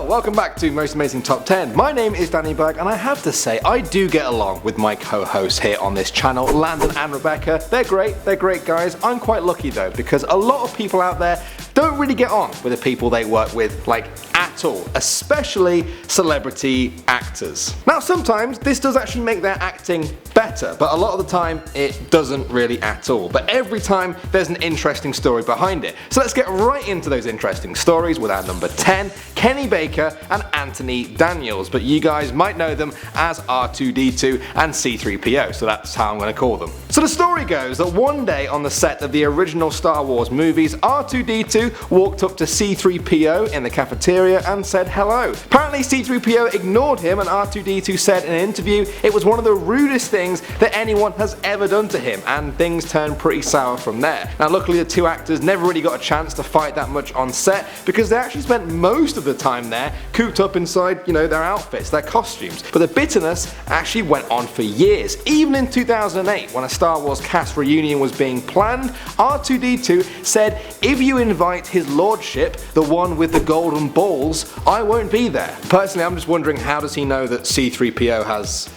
welcome back to Most Amazing Top 10. My name is Danny Burke and I have to say I do get along with my co-hosts here on this channel, Landon and Rebecca. They're great guys. I'm quite lucky though because a lot of people out there don't really get on with the people they work with like at all, especially celebrity actors. Now sometimes this does actually make their acting better, but a lot of the time it doesn't really at all. But every time there's an interesting story behind it. So let's get right into those interesting stories with our number 10, Kenny Baker and Anthony Daniels, but you guys might know them as R2-D2 and C3PO, so that's how I'm going to call them. So the story goes that one day on the set of the original Star Wars movies, R2-D2 walked up to C3PO in the cafeteria and said hello. Apparently C3PO ignored him and R2-D2 said in an interview it was one of the rudest things that anyone has ever done to him, and things turned pretty sour from there. Now luckily the two actors never really got a chance to fight that much on set because they actually spent most of the time there cooped up inside, their outfits, their costumes. But the bitterness actually went on for years. Even in 2008 when a Star Wars cast reunion was being planned, R2-D2 said, "If you invite his lordship, the one with the golden balls, I won't be there." Personally, I'm just wondering how does he know that C3PO has...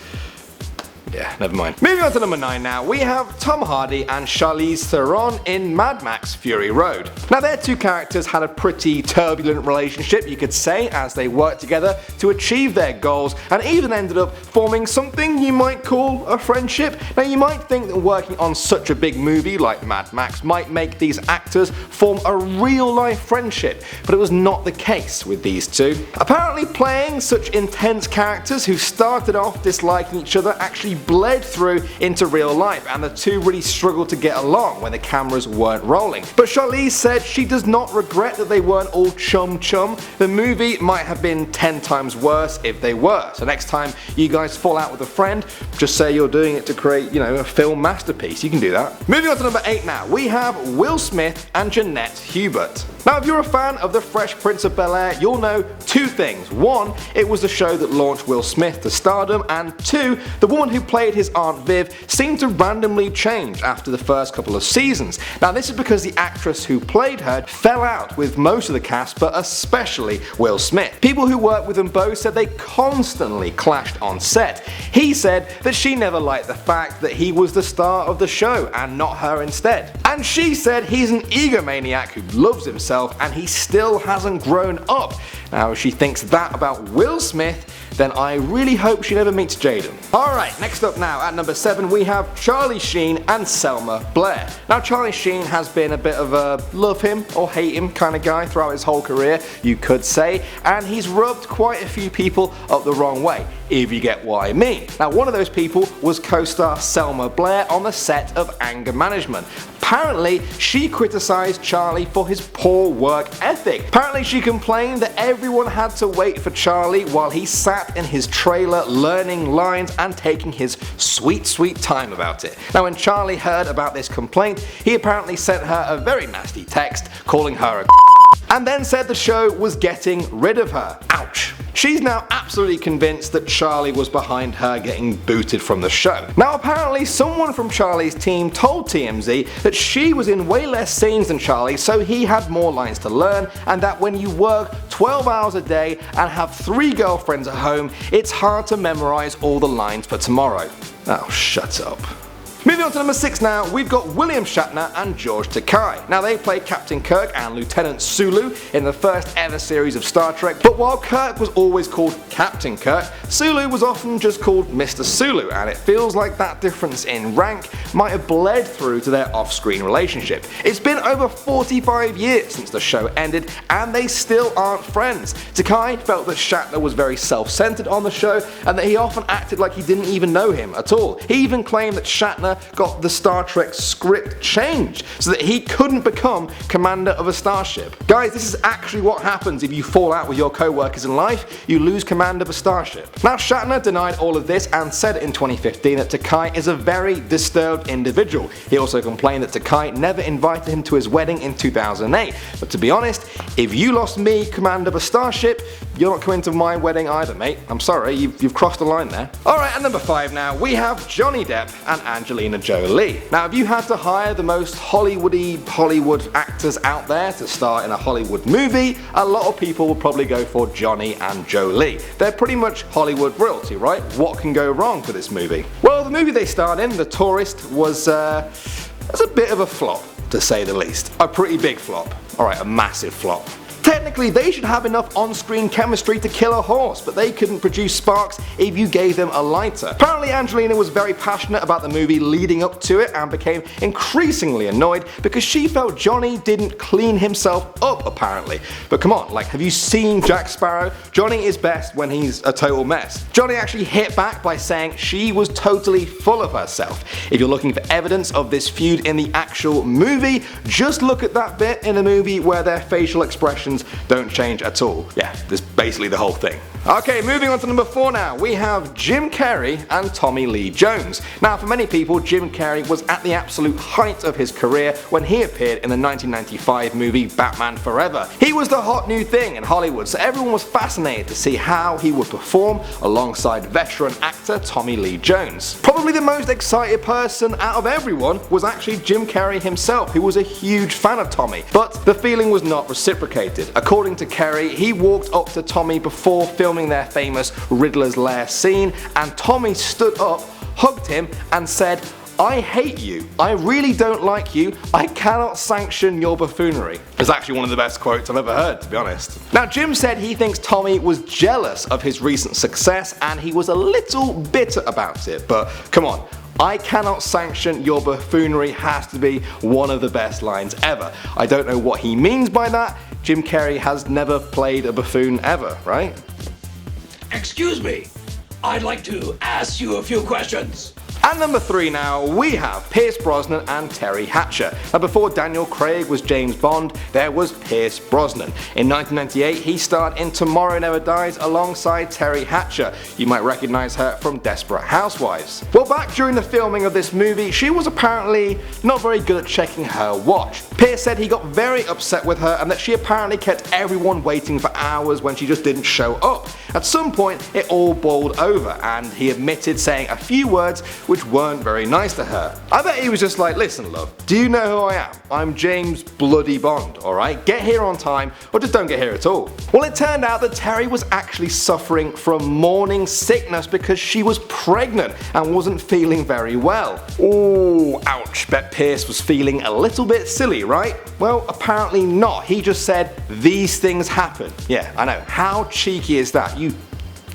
yeah, never mind. Moving on to number 9 now, we have Tom Hardy and Charlize Theron in Mad Max Fury Road. Now their two characters had a pretty turbulent relationship, you could say, as they worked together to achieve their goals and even ended up forming something you might call a friendship. Now you might think that working on such a big movie like Mad Max might make these actors form a real life friendship, but it was not the case with these two. Apparently playing such intense characters who started off disliking each other actually bled through into real life, and the two really struggled to get along when the cameras weren't rolling. But Charlize said she does not regret that they weren't all chum. The movie might have been 10 times worse if they were. So next time you guys fall out with a friend, just say you're doing it to create, a film masterpiece. You can do that. Moving on to number 8 now, we have Will Smith and Jeanette Hubert. Now if you're a fan of The Fresh Prince of Bel-Air, you'll know two things. One, it was the show that launched Will Smith to stardom, and two, the woman who played his Aunt Viv seemed to randomly change after the first couple of seasons. Now this is because the actress who played her fell out with most of the cast, but especially Will Smith. People who worked with them both said they constantly clashed on set. He said that she never liked the fact that he was the star of the show and not her instead. And she said he's an egomaniac who loves himself and he still hasn't grown up. Now if she thinks that about Will Smith, then I really hope she never meets Jaden. Alright, next up now at number 7 we have Charlie Sheen and Selma Blair. Now Charlie Sheen has been a bit of a love him or hate him kind of guy throughout his whole career, you could say, and he's rubbed quite a few people up the wrong way, if you get what I mean. Now one of those people was co-star Selma Blair on the set of Anger Management. Apparently she criticised Charlie for his poor work ethic. Apparently she complained that everyone had to wait for Charlie while he sat in his trailer learning lines and taking his sweet time about it. Now when Charlie heard about this complaint, he apparently sent her a very nasty text calling her a and then said the show was getting rid of her. Ouch. She's now absolutely convinced that Charlie was behind her getting booted from the show. Now apparently someone from Charlie's team told TMZ that she was in way less scenes than Charlie, so he had more lines to learn, and that when you work 12 hours a day and have 3 girlfriends at home, it's hard to memorize all the lines for tomorrow. Oh, shut up. Moving on to number 6 now, we've got William Shatner and George Takei. Now they played Captain Kirk and Lieutenant Sulu in the first ever series of Star Trek, but while Kirk was always called Captain Kirk, Sulu was often just called Mr. Sulu, and it feels like that difference in rank might have bled through to their off-screen relationship. It's been over 45 years since the show ended and they still aren't friends. Takei felt that Shatner was very self-centered on the show and that he often acted like he didn't even know him at all. He even claimed that Shatner got the Star Trek script changed so that he couldn't become commander of a starship. Guys, this is actually what happens if you fall out with your co-workers in life, you lose command of a starship. Now Shatner denied all of this and said in 2015 that Takei is a very disturbed individual. He also complained that Takei never invited him to his wedding in 2008. But to be honest, if you lost me command of a starship, you're not coming to my wedding either, mate. I'm sorry, you've crossed the line there. Alright, at number 5 now, we have Johnny Depp and Angelina. Angelina Jolie. Now, if you had to hire the most Hollywood actors out there to star in a Hollywood movie, a lot of people would probably go for Johnny and Jolie. They're pretty much Hollywood royalty, right? What can go wrong for this movie? Well, the movie they starred in, The Tourist, was a bit of a flop, to say the least. A pretty big flop. Alright, a massive flop. Technically, they should have enough on-screen chemistry to kill a horse, but they couldn't produce sparks if you gave them a lighter. Apparently, Angelina was very passionate about the movie leading up to it and became increasingly annoyed because she felt Johnny didn't clean himself up, apparently. But come on, like, have you seen Jack Sparrow? Johnny is best when he's a total mess. Johnny actually hit back by saying she was totally full of herself. If you're looking for evidence of this feud in the actual movie, just look at that bit in the movie where their facial expressions don't change at all. Yeah, that's basically the whole thing. Okay, moving on to number 4 now. We have Jim Carrey and Tommy Lee Jones. Now, for many people, Jim Carrey was at the absolute height of his career when he appeared in the 1995 movie Batman Forever. He was the hot new thing in Hollywood, so everyone was fascinated to see how he would perform alongside veteran actor Tommy Lee Jones. Probably the most excited person out of everyone was actually Jim Carrey himself, who was a huge fan of Tommy. But the feeling was not reciprocated. According to Carrey, he walked up to Tommy before filming their famous Riddler's Lair scene, and Tommy stood up, hugged him, and said, "I hate you. I really don't like you. I cannot sanction your buffoonery." It's actually one of the best quotes I've ever heard, to be honest. Now, Jim said he thinks Tommy was jealous of his recent success and he was a little bitter about it, but come on. "I cannot sanction your buffoonery" has to be one of the best lines ever. I don't know what he means by that. Jim Carrey has never played a buffoon ever, right? Excuse me, I'd like to ask you a few questions. At number 3 now, we have Pierce Brosnan and Teri Hatcher. Now, before Daniel Craig was James Bond, there was Pierce Brosnan. In 1998, he starred in Tomorrow Never Dies alongside Teri Hatcher. You might recognize her from Desperate Housewives. Well, back during the filming of this movie, she was apparently not very good at checking her watch. Pierce said he got very upset with her and that she apparently kept everyone waiting for hours when she just didn't show up. At some point, it all boiled over and he admitted saying a few words which weren't very nice to her. I bet he was just like, "Listen, love, do you know who I am? I'm James Bloody Bond, alright? Get here on time or just don't get here at all." Well, it turned out that Teri was actually suffering from morning sickness because she was pregnant and wasn't feeling very well. Ooh, ouch, bet Pierce was feeling a little bit silly, right? Well, apparently not. He just said, "These things happen." Yeah, I know. How cheeky is that? You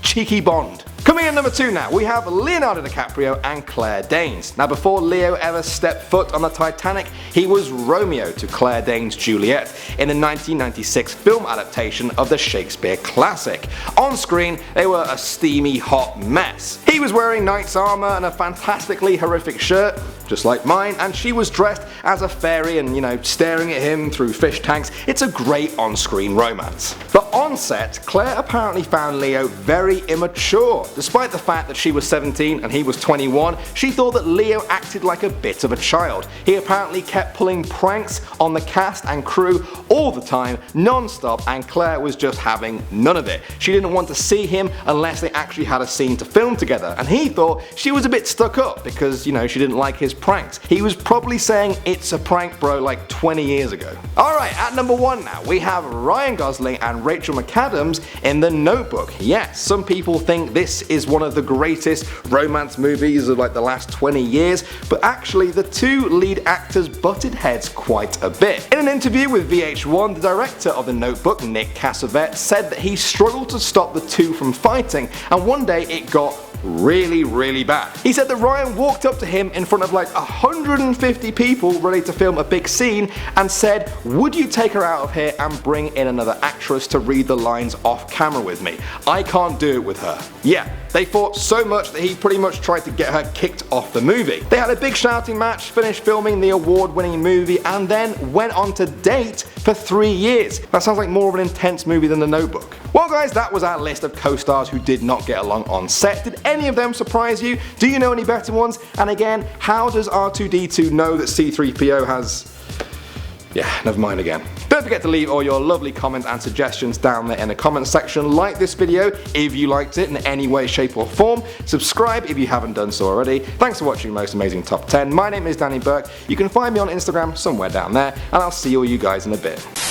cheeky Bond. Coming in number 2 now, we have Leonardo Dicaprio and Claire Danes. Now, before Leo ever stepped foot on the Titanic, he was Romeo to Claire Danes' Juliet in the 1996 film adaptation of the Shakespeare classic. On screen, they were a steamy hot mess. He was wearing knight's armor and a fantastically horrific shirt, just like mine, and she was dressed as a fairy and, staring at him through fish tanks. It's a great on-screen romance. But on set, Claire apparently found Leo very immature. Despite the fact that she was 17 and he was 21, she thought that Leo acted like a bit of a child. He apparently kept pulling pranks on the cast and crew all the time, non-stop, and Claire was just having none of it. She didn't want to see him unless they actually had a scene to film together, and he thought she was a bit stuck up because, she didn't like his pranks. He was probably saying, "It's a prank, bro," like 20 years ago. Alright, at number 1 now, we have Ryan Gosling and Rachael McAdams in The Notebook. Yes, some people think this is one of the greatest romance movies of like the last 20 years, but actually the two lead actors butted heads quite a bit. In an interview with VH1, the director of The Notebook, Nick Cassavet, said that he struggled to stop the two from fighting, and one day it got really bad. He said that Ryan walked up to him in front of like 150 people ready to film a big scene and said, "Would you take her out of here and bring in another actress to read the lines off camera with me? I can't do it with her." Yeah, they fought so much that he pretty much tried to get her kicked off the movie. They had a big shouting match, finished filming the award-winning movie, and then went on to date for 3 years. That sounds like more of an intense movie than The Notebook. Well guys, that was our list of co-stars who did not get along on set. Did any of them surprise you? Do you know any better ones? And again, how does R2-D2 know that C-3PO has... Yeah, never mind again. Don't forget to leave all your lovely comments and suggestions down there in the comments section. Like this video if you liked it in any way, shape or form. Subscribe if you haven't done so already. Thanks for watching Most Amazing Top 10. My name is Danny Burke. You can find me on Instagram somewhere down there, and I'll see all you guys in a bit.